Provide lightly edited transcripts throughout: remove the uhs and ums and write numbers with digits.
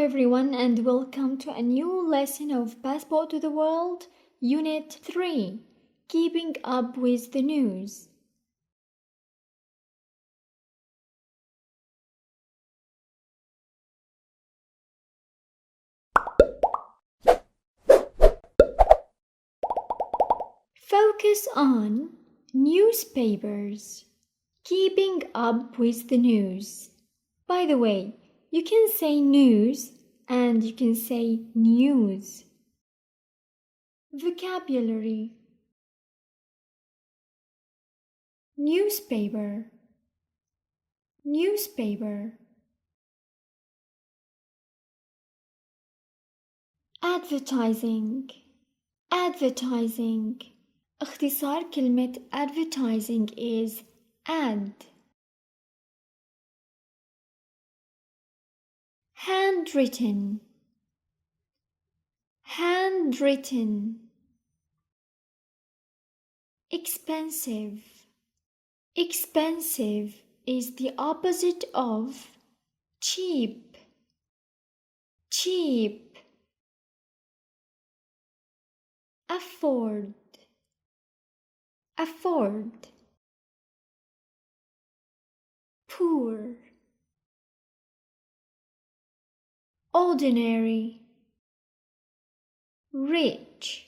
everyone, and welcome to a new lesson of Passport to the World, Unit 3, Keeping Up with the News. Focus on newspapers. Keeping up with the news. By the way, you can say news and you can say news. Vocabulary. Newspaper. Newspaper. Advertising. Advertising. اختصار كلمة advertising is ad. Handwritten. Handwritten. Expensive. Expensive is the opposite of cheap. Cheap. Afford. Afford. Poor. Ordinary. Rich.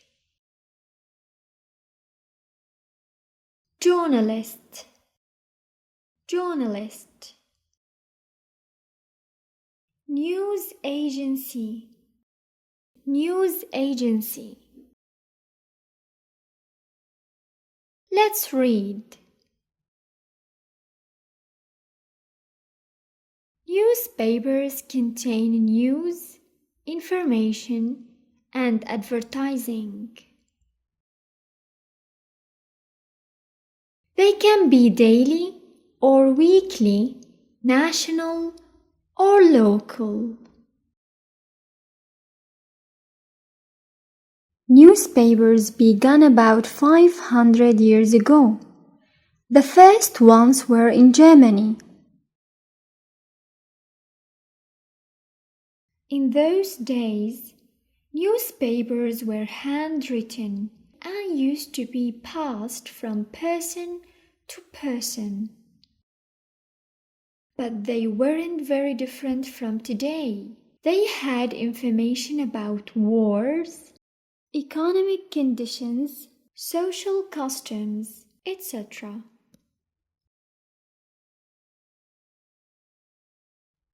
Journalist. Journalist. News agency. News agency. Let's read. Newspapers contain news, information, and advertising. They can be daily or weekly, national or local. Newspapers began about 500 years ago. The first ones were in Germany. In those days, newspapers were handwritten and used to be passed from person to person. But they weren't very different from today. They had information about wars, economic conditions, social customs, etc.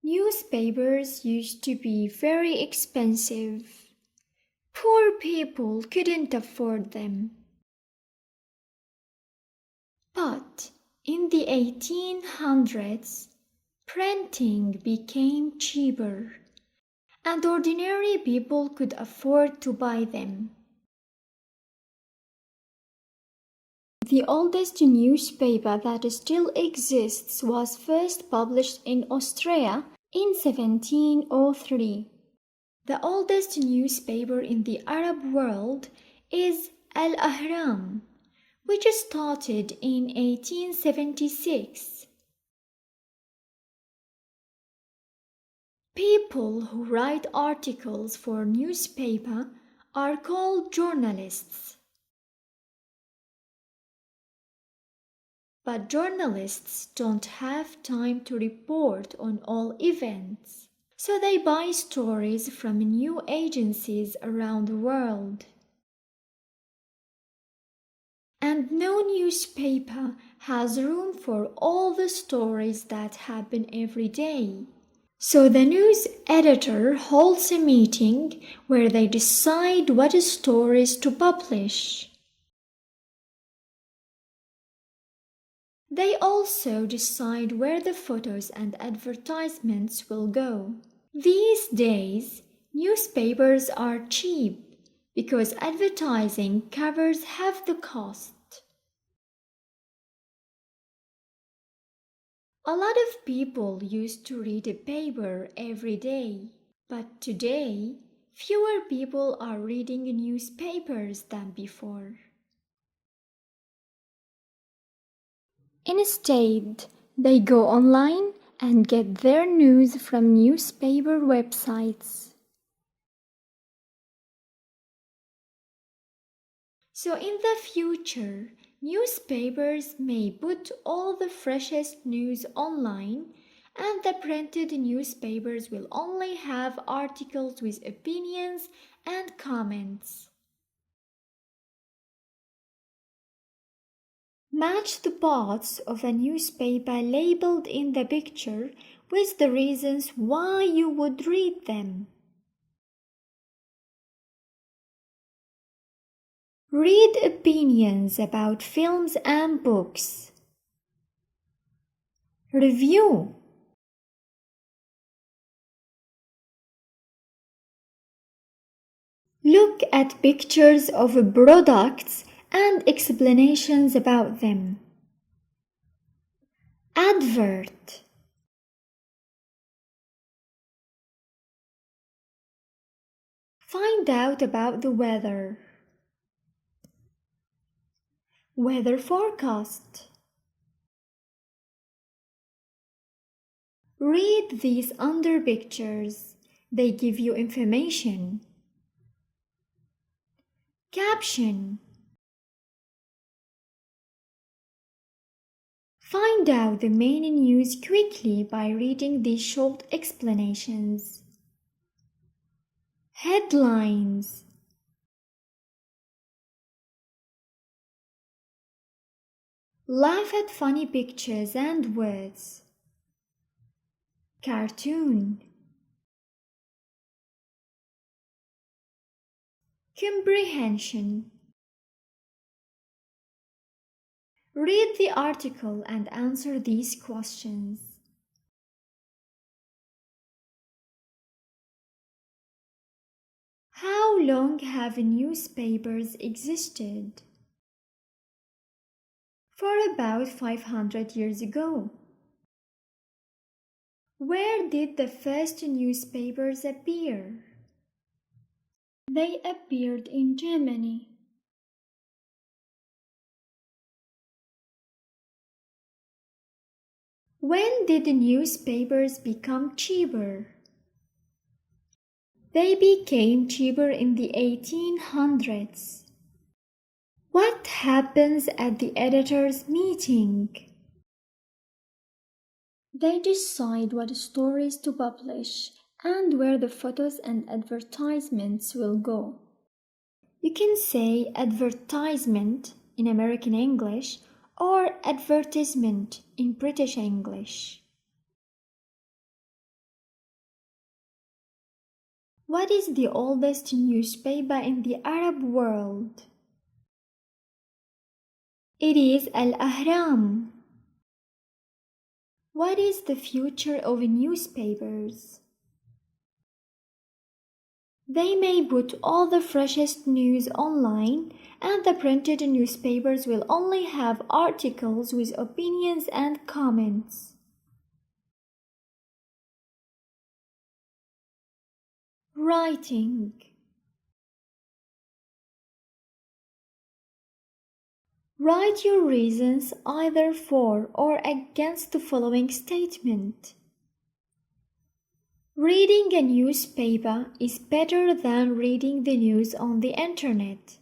Newspapers used to be very expensive. Poor people couldn't afford them. But in the 1800s, printing became cheaper, and ordinary people could afford to buy them. The oldest newspaper that still exists was first published in Austria in 1703. The oldest newspaper in the Arab world is Al-Ahram, which started in 1876. People who write articles for newspaper are called journalists. But journalists don't have time to report on all events, so they buy stories from new agencies around the world. And no newspaper has room for all the stories that happen every day. So the news editor holds a meeting where they decide what stories to publish. They also decide where the photos and advertisements will go. These days, newspapers are cheap because advertising covers half the cost. A lot of people used to read a paper every day, but today, fewer people are reading newspapers than before. Instead, they go online and get their news from newspaper websites. So in the future, newspapers may put all the freshest news online, and the printed newspapers will only have articles with opinions and comments. Match the parts of a newspaper labeled in the picture with the reasons why you would read them. Read opinions about films and books. Review. Look at pictures of products and explanations about them. Advert. Find out about the weather. Weather forecast. Read these under pictures. They give you information. Caption. Find out the main news quickly by reading these short explanations. Headlines. Laugh at funny pictures and words. Cartoon. Comprehension. Read the article and answer these questions. How long have newspapers existed? For about 500 years ago. Where did the first newspapers appear? They appeared in Germany. When did the newspapers become cheaper? They became cheaper in the 1800s. What happens at the editor's meeting? They decide what stories to publish and where the photos and advertisements will go. You can say advertisement in American English or advertisement in British English. What is the oldest newspaper in the Arab world? It is Al-Ahram. What is the future of newspapers? They may put all the freshest news online, and the printed newspapers will only have articles with opinions and comments. Writing. Write your reasons either for or against the following statement. Reading a newspaper is better than reading the news on the internet.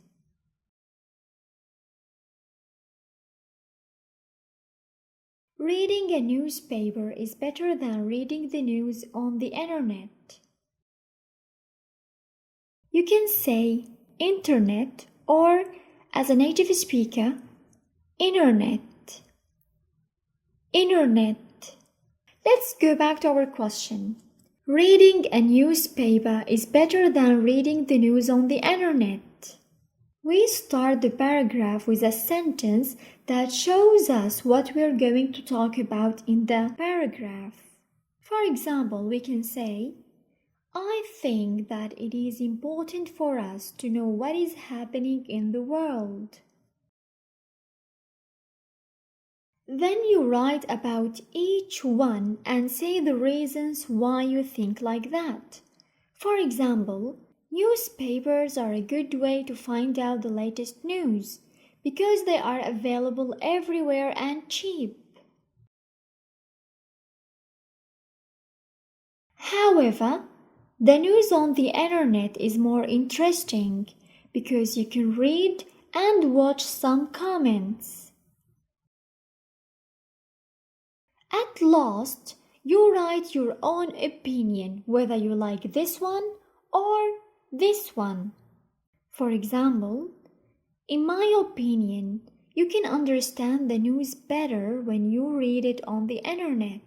Reading a newspaper is better than reading the news on the internet. You can say internet or, as a native speaker, internet. Internet. Let's go back to our question. Reading a newspaper is better than reading the news on the internet. We start the paragraph with a sentence that shows us what we're going to talk about in the paragraph. For example, we can say, I think that it is important for us to know what is happening in the world. Then you write about each one and say the reasons why you think like that. For example, newspapers are a good way to find out the latest news because they are available everywhere and cheap. However, the news on the internet is more interesting because you can read and watch some comments. At last, you write your own opinion whether you like this one or this one. For example, in my opinion, you can understand the news better when you read it on the internet.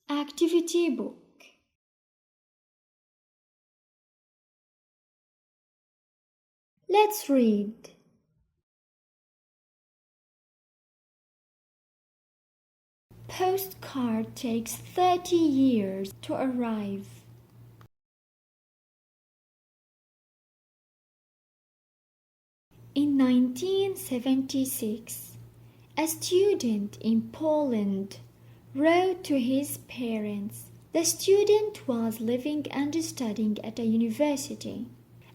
Activity book. Let's read. Postcard takes 30 years to arrive. In 1976, a student in Poland wrote to his parents. The student was living and studying at a university,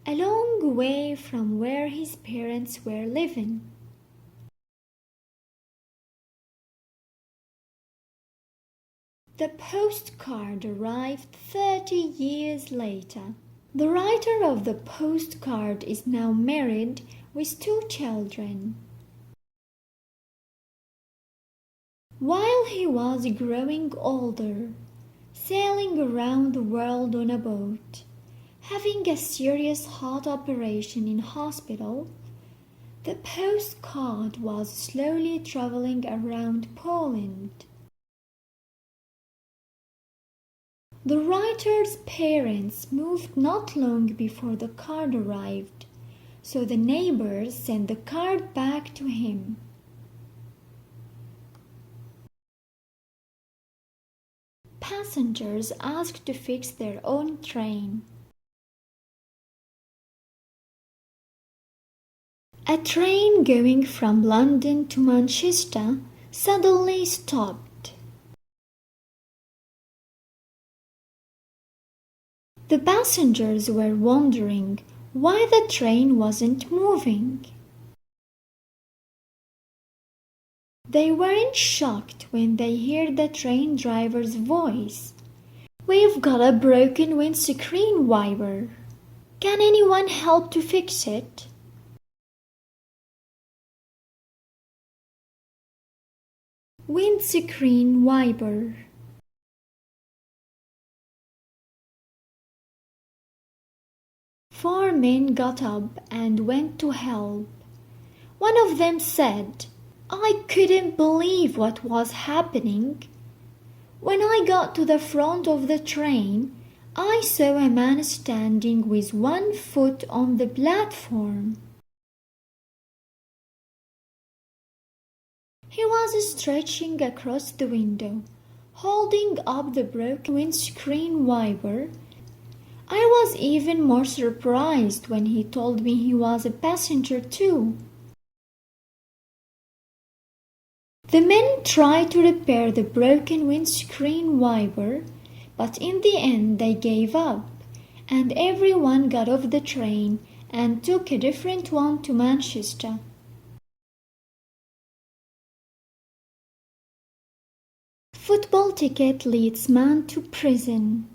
a long way from where his parents were living. The postcard arrived 30 years later. The writer of the postcard is now married with 2 children. While he was growing older, sailing around the world on a boat, having a serious heart operation in hospital, the postcard was slowly traveling around Poland. The writer's parents moved not long before the card arrived, so the neighbors sent the card back to him. Passengers asked to fix their own train. A train going from London to Manchester suddenly stopped. The passengers were wondering why the train wasn't moving. They weren't shocked when they heard the train driver's voice. "We've got a broken windscreen wiper. Can anyone help to fix it?" Windscreen wiper. Four men got up and went to help. One of them said, "I couldn't believe what was happening. When I got to the front of the train, I saw a man standing with one foot on the platform. He was stretching across the window, holding up the broken windscreen wiper. I was even more surprised when he told me he was a passenger too." The men tried to repair the broken windscreen wiper, but in the end they gave up, and everyone got off the train and took a different one to Manchester. Football ticket leads man to prison.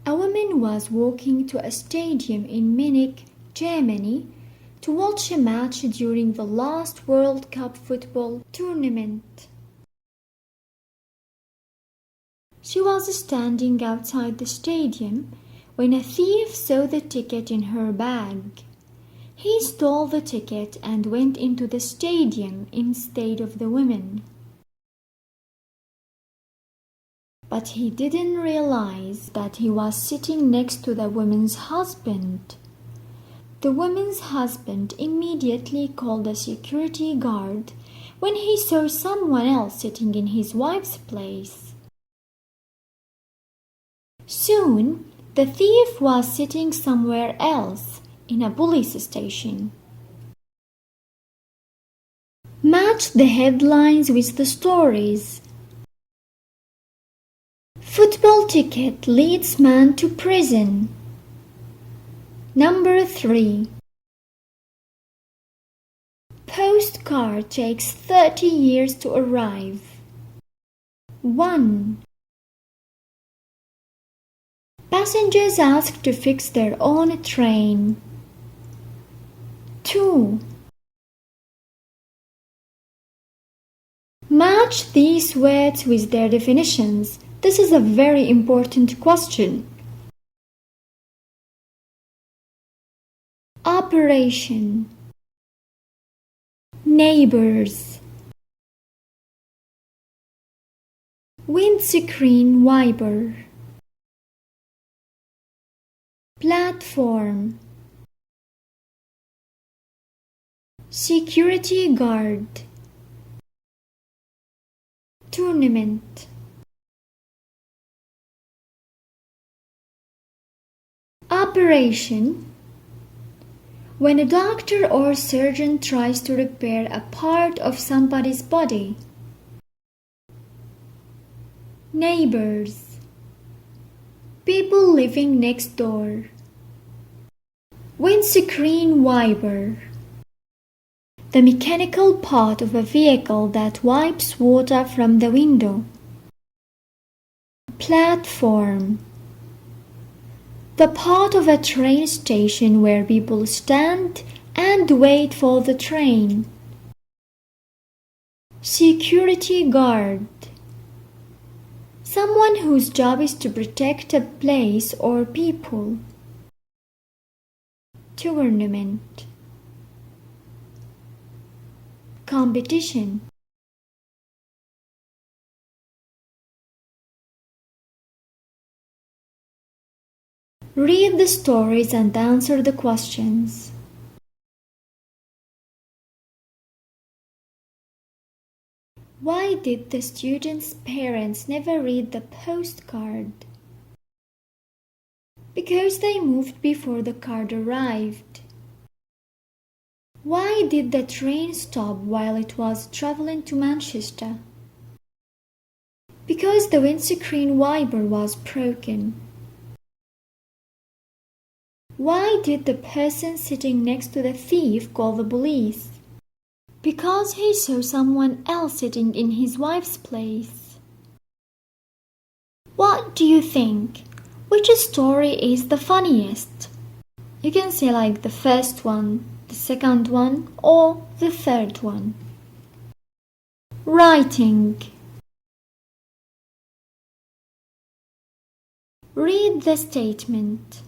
A woman was walking to a stadium in Munich, Germany, to watch a match during the last World Cup football tournament. She was standing outside the stadium when a thief saw the ticket in her bag. He stole the ticket and went into the stadium instead of the woman. But he didn't realize that he was sitting next to the woman's husband. The woman's husband immediately called a security guard when he saw someone else sitting in his wife's place. Soon, the thief was sitting somewhere else in a police station. Match the headlines with the stories. Football ticket leads man to prison. Number 3. Postcard takes 30 years to arrive. 1. Passengers ask to fix their own train. 2. Match these words with their definitions. This is a very important question. Operation. Neighbors. Windscreen wiper. Platform. Security guard. Tournament. Operation. When a doctor or surgeon tries to repair a part of somebody's body. Neighbors. People living next door. Windscreen wiper. The mechanical part of a vehicle that wipes water from the window. Platform. The part of a train station where people stand and wait for the train. Security guard. Someone whose job is to protect a place or people. Tournament. Competition. Read the stories and answer the questions. Why did the students' parents never read the postcard? Because they moved before the card arrived. Why did the train stop while it was traveling to Manchester? Because the windscreen wiper was broken. Why did the person sitting next to the thief call the police? Because he saw someone else sitting in his wife's place. What do you think? Which story is the funniest? You can say like the first one, the second one, or the third one. Writing. Read the statement.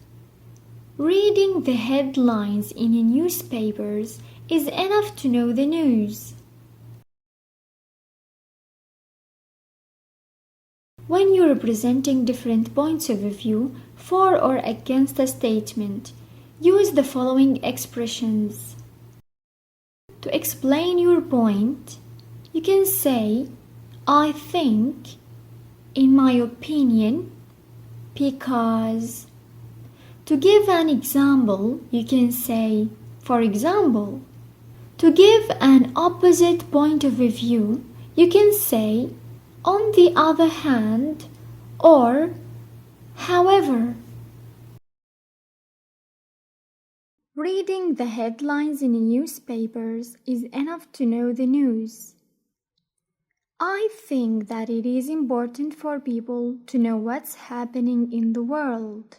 Reading the headlines in newspapers is enough to know the news. When you're presenting different points of view for or against a statement, use the following expressions. To explain your point, you can say, I think, in my opinion, because. To give an example, you can say, for example. To give an opposite point of view, you can say, on the other hand, or however. Reading the headlines in newspapers is enough to know the news. I think that it is important for people to know what's happening in the world.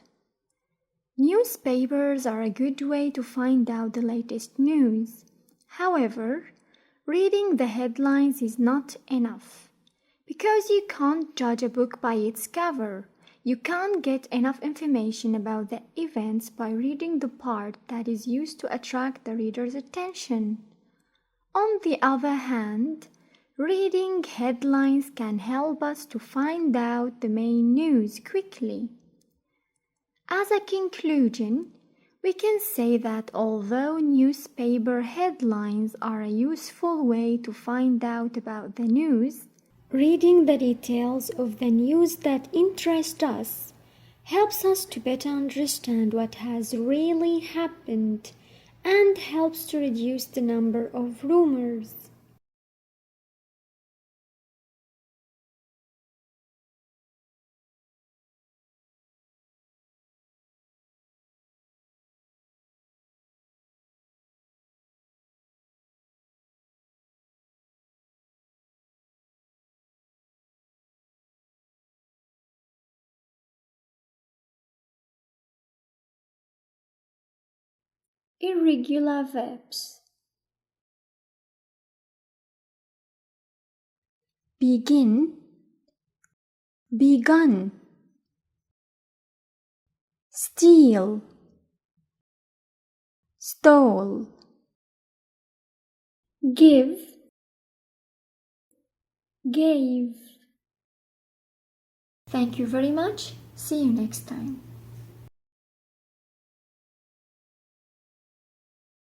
Newspapers are a good way to find out the latest news. However, reading the headlines is not enough. Because you can't judge a book by its cover. You can't get enough information about the events by reading the part that is used to attract the reader's attention. On the other hand, reading headlines can help us to find out the main news quickly. As a conclusion, we can say that although newspaper headlines are a useful way to find out about the news, reading the details of the news that interest us helps us to better understand what has really happened and helps to reduce the number of rumors. Irregular verbs. Begin, begun. Steal, stole. Give, gave. Thank you very much. See you next time.